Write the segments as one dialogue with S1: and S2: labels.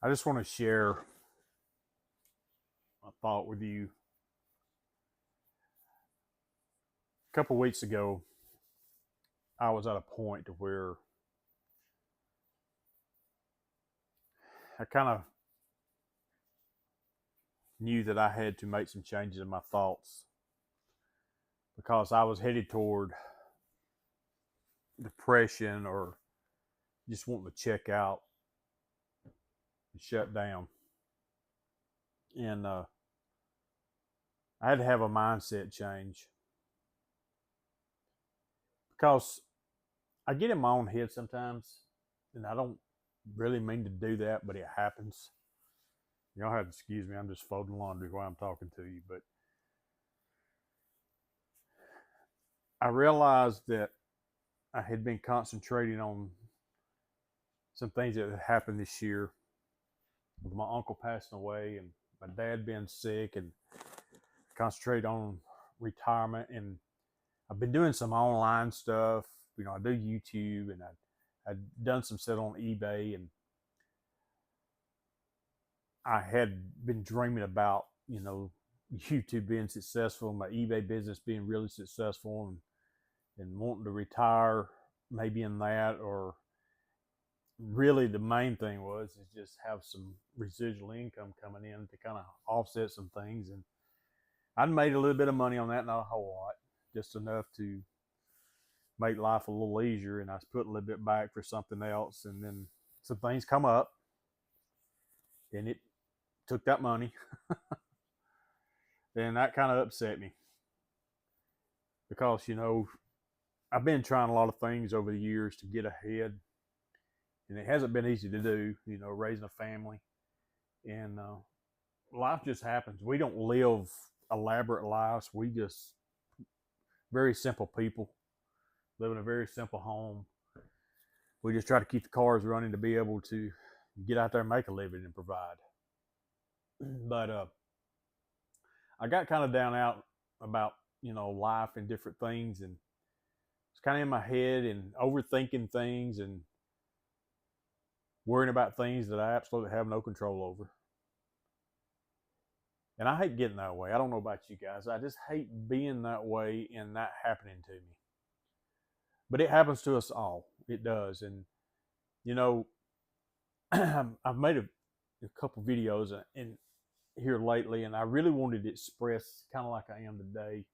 S1: I just want to share a thought with you. A couple of weeks ago, I was at a point to where I kind of knew that I had to make some changes in my thoughts because I was headed toward depression or just wanting to check out and shut down. And I had to have a mindset change because I get in my own head sometimes, and I don't really mean to do that, but it happens. Y'all have to excuse me. I'm just folding laundry while I'm talking to you. But I realized that I had been concentrating on some things that had happened this year with my uncle passing away and my dad being sick, and concentrate on retirement. And I've been doing some online stuff. I do YouTube, and I'd done some stuff on eBay, and I had been dreaming about, YouTube being successful, my eBay business being really successful, and wanting to retire maybe in that, or really the main thing was is just have some residual income coming in to kind of offset some things. And I'd made a little bit of money on that, not a whole lot, just enough to make life a little easier. And I was putting a little bit back for something else, and then some things come up, and it took that money, and that kind of upset me because I've been trying a lot of things over the years to get ahead, and it hasn't been easy to do. Raising a family, and life just happens. We don't live elaborate lives. We just very simple people live in a very simple home. We just try to keep the cars running to be able to get out there and make a living and provide. But I got kind of down out about life and different things, and it's kind of in my head and overthinking things and worrying about things that I absolutely have no control over. And I hate getting that way. I don't know about you guys. I just hate being that way and that happening to me. But it happens to us all. It does. And, you know, I've made a couple videos in here lately, and I really wanted to express kind of like I am today.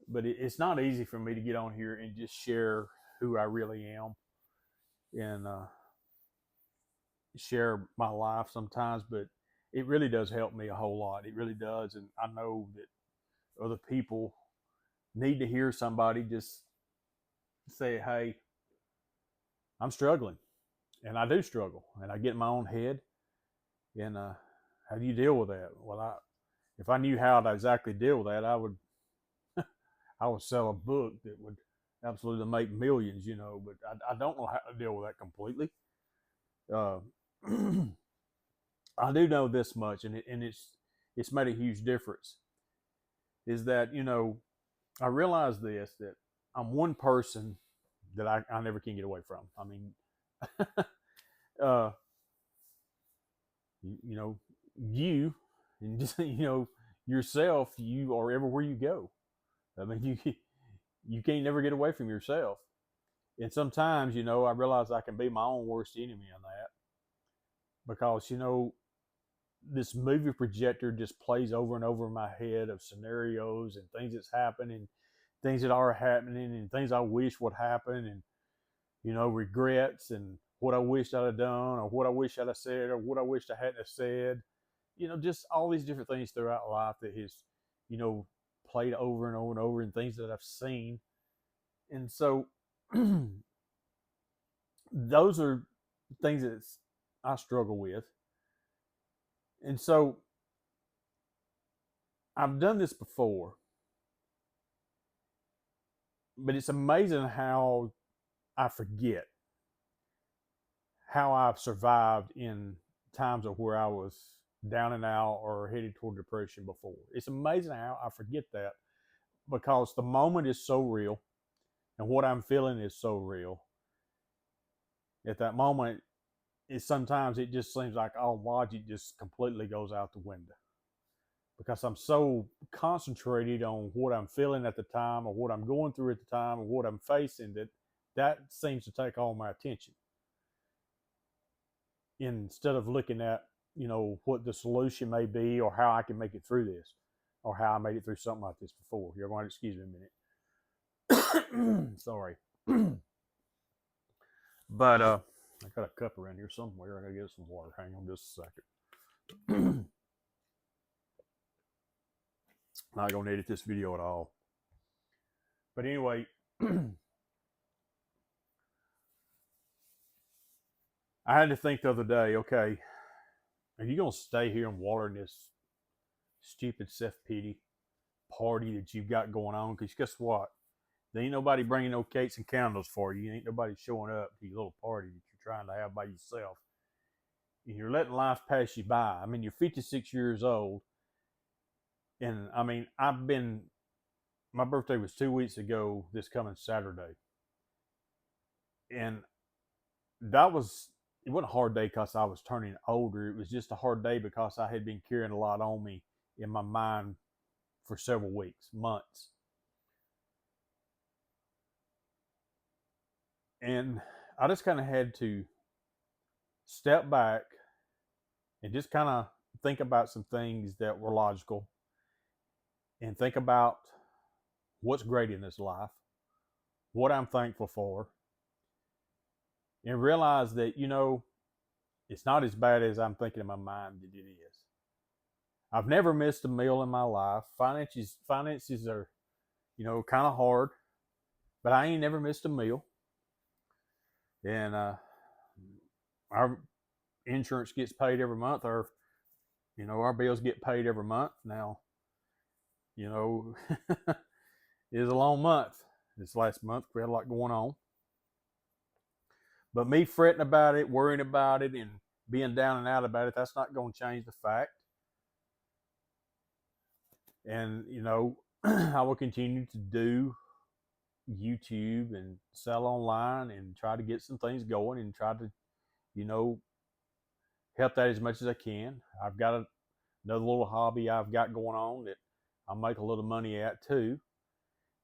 S1: But it's not easy for me to get on here and just share who I really am and share my life sometimes. But it really does help me a whole lot. It really does. And I know that other people need to hear somebody just say, hey, I'm struggling. And I do struggle. And I get in my own head. And how do you deal with that? Well, if I knew how to exactly deal with that, I would sell a book that would absolutely make millions, but I don't know how to deal with that completely. Uh, I do know this much, and it's made a huge difference. Is that I realize this, that I'm one person that I never can get away from. I mean, uh, you know, you and just yourself, you are everywhere you go. I mean, you can't never get away from yourself. And sometimes, I realize I can be my own worst enemy in that because this movie projector just plays over and over in my head of scenarios and things that's happening, things that are happening, and things I wish would happen, and regrets and what I wished I'd have done, or what I wish I'd have said, or what I wished I hadn't have said. Just all these different things throughout life that has, you know, played over and over and over, and things that I've seen. And so those are things that I struggle with. And so I've done this before, but it's amazing how I forget how I've survived in times of where I was down and out or headed toward depression before. It's amazing how I forget that because the moment is so real and what I'm feeling is so real. At that moment, sometimes it just seems like all logic just completely goes out the window because I'm so concentrated on what I'm feeling at the time or what I'm going through at the time or what I'm facing that seems to take all my attention instead of looking at, what the solution may be or how I can make it through this or how I made it through something like this before. You're going to excuse me a minute. Sorry. But I got a cup around here somewhere. I got to get some water. Hang on just a second. Not going to edit this video at all. But anyway, I had to think the other day, okay, are you going to stay here and water in this stupid self-pity party that you've got going on? Because guess what? There ain't nobody bringing no cakes and candles for you. Ain't nobody showing up to your little party that you're trying to have by yourself. And you're letting life pass you by. I mean, you're 56 years old. And I mean, my birthday was 2 weeks ago this coming Saturday. And it wasn't a hard day because I was turning older. It was just a hard day because I had been carrying a lot on me in my mind for several weeks, months. And I just kind of had to step back and just kind of think about some things that were logical and think about what's great in this life, what I'm thankful for, and realize that, it's not as bad as I'm thinking in my mind that it is. I've never missed a meal in my life. Finances are, kind of hard, but I ain't never missed a meal. And our insurance gets paid every month. Our bills get paid every month. Now, it was a long month. This last month we had a lot going on. But me fretting about it, worrying about it, and being down and out about it, that's not going to change the fact. And, I will continue to do YouTube and sell online and try to get some things going and try to, help that as much as I can. I've got another little hobby I've got going on that I'll make a little money at too.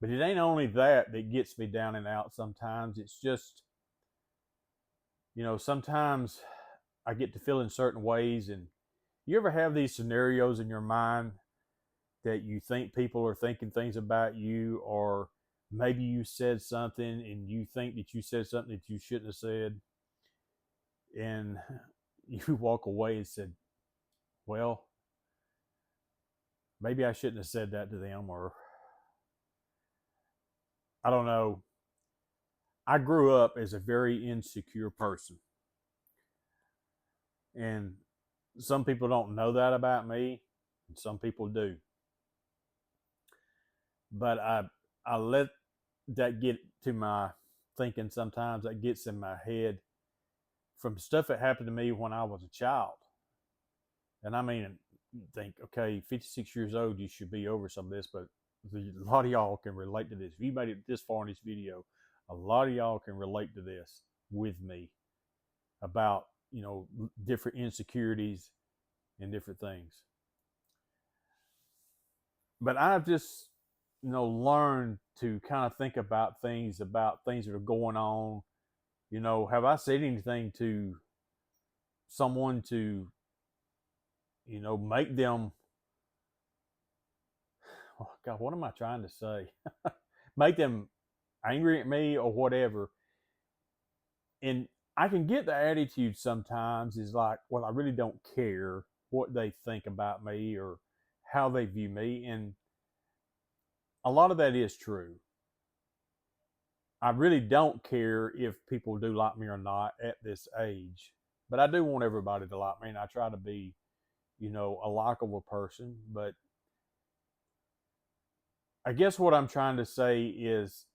S1: But it ain't only that gets me down and out sometimes. It's just, sometimes I get to feel in certain ways. And you ever have these scenarios in your mind that you think people are thinking things about you, or maybe you said something and you think that you said something that you shouldn't have said, and you walk away and said, well, maybe I shouldn't have said that to them, or I don't know. I grew up as a very insecure person. And some people don't know that about me, and some people do. But I let that get to my thinking sometimes. That gets in my head from stuff that happened to me when I was a child. And I mean, you think, okay, 56 years old, you should be over some of this, but a lot of y'all can relate to this. If you made it this far in this video, a lot of y'all can relate to this with me about, different insecurities and different things. But I've just, learned to kind of think about things that are going on. Have I said anything to someone to, make them, oh God, what am I trying to say? Make them angry at me or whatever. And I can get the attitude sometimes is like, well, I really don't care what they think about me or how they view me. And a lot of that is true. I really don't care if people do like me or not at this age, but I do want everybody to like me, and I try to be, a likable person. But I guess what I'm trying to say is,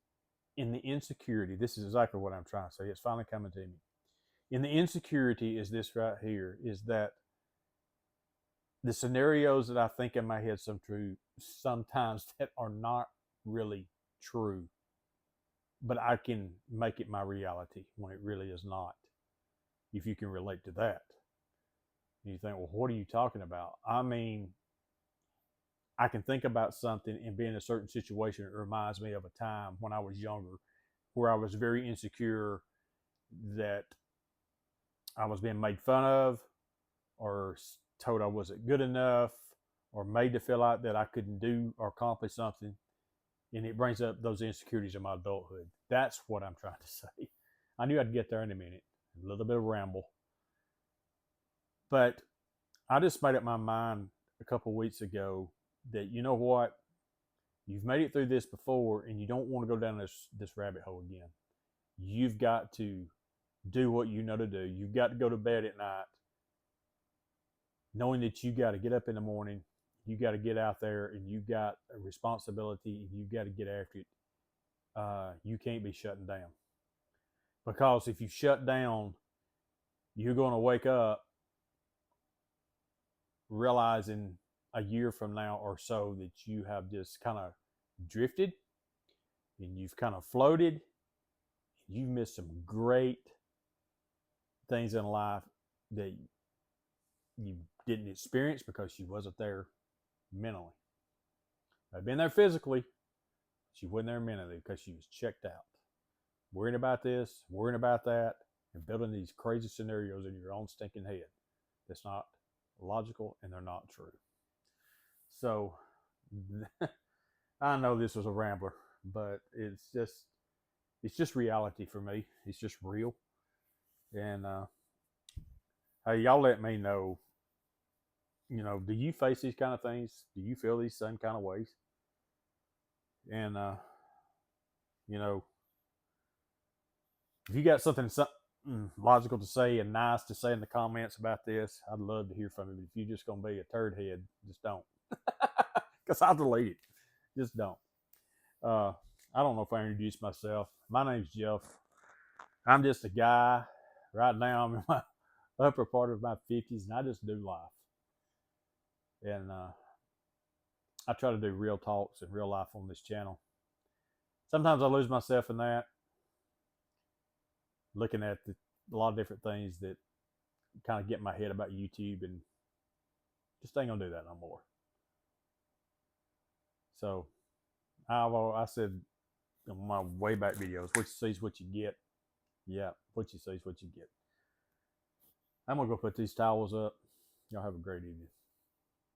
S1: in the insecurity, this is exactly what I'm trying to say. It's finally coming to me. In the insecurity is this right here, is that the scenarios that I think in my head sometimes that are not really true, but I can make it my reality when it really is not. if you can relate to that. And you think, well, what are you talking about? I mean, I can think about something and be in a certain situation. It reminds me of a time when I was younger where I was very insecure that I was being made fun of or told I wasn't good enough or made to feel like that I couldn't do or accomplish something. And it brings up those insecurities in my adulthood. That's what I'm trying to say. I knew I'd get there in a minute. A little bit of ramble. But I just made up my mind a couple of weeks ago that, you know what? You've made it through this before and you don't want to go down this rabbit hole again. You've got to do what you know to do. You've got to go to bed at night knowing that you got to get up in the morning, you got to get out there, and you got a responsibility, and you got to get after it. You can't be shutting down, because if you shut down, you're going to wake up realizing a year from now or so that you have just kind of drifted and you've kind of floated. You've missed some great things in life that you didn't experience because you wasn't there mentally. I've been there physically, but you wasn't there mentally because you was checked out, worrying about this, worrying about that, and building these crazy scenarios in your own stinking head. That's not logical and they're not true. So I know this was a rambler, but it's just reality for me. It's just real. And hey, y'all let me know, do you face these kind of things? Do you feel these same kind of ways? And if you got something logical to say and nice to say in the comments about this, I'd love to hear from you. But if you're just gonna be a turd head, just don't, because I'll delete it. Just don't. I don't know if I introduced myself. My name's Jeff. I'm just a guy. Right now, I'm in my upper part of my 50s, and I just do life. And I try to do real talks and real life on this channel. Sometimes I lose myself in that, looking at a lot of different things that kind of get in my head about YouTube, and just ain't gonna do that no more. So I said in my way back videos, what you see is what you get. Yeah, what you see is what you get. I'm gonna go put these towels up. Y'all have a great evening.